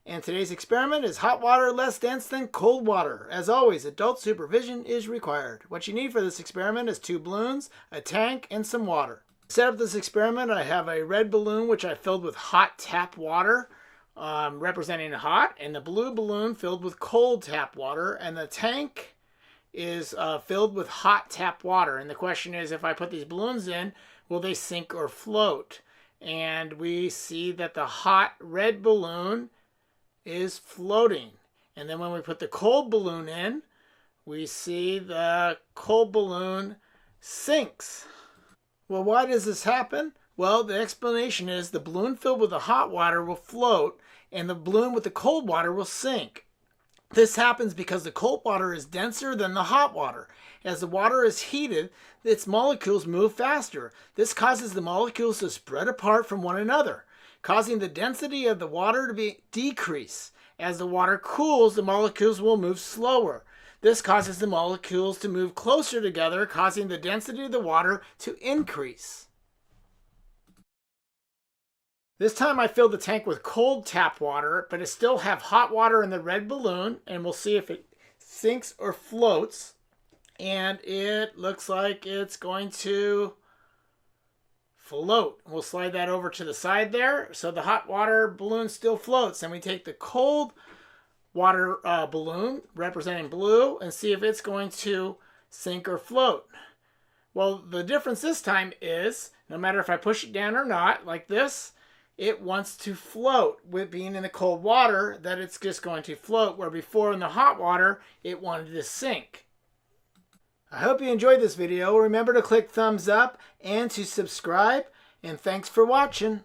And today's experiment is hot water less dense than cold water. As always, adult supervision is required. What you need for this experiment is 2 balloons, a tank, and some water. To set up this experiment, I have a red balloon which I filled with hot tap water, representing hot, and the blue balloon filled with cold tap water, and the tank is filled with hot tap water. And the question is, if I put these balloons in, will they sink or float? And we see that the hot red balloon is floating. And then when we put the cold balloon in, we see the cold balloon sinks. Well, why does this happen? Well, the explanation is the balloon filled with the hot water will float and the balloon with the cold water will sink. This happens because the cold water is denser than the hot water. As the water is heated, its molecules move faster. This causes the molecules to spread apart from one another, causing the density of the water to decrease. As the water cools, the molecules will move slower. This causes the molecules to move closer together, causing the density of the water to increase. This time I filled the tank with cold tap water, but I still have hot water in the red balloon, and we'll see if it sinks or floats. And it looks like it's going to float. We'll slide that over to the side there. So the hot water balloon still floats. And we take the cold water balloon, representing blue, and see if it's going to sink or float. Well, the difference this time is, no matter if I push it down or not, like this, it wants to float. With being in the cold water, that it's just going to float, where before in the hot water, it wanted to sink. I hope you enjoyed this video. Remember to click thumbs up and to subscribe. And thanks for watching.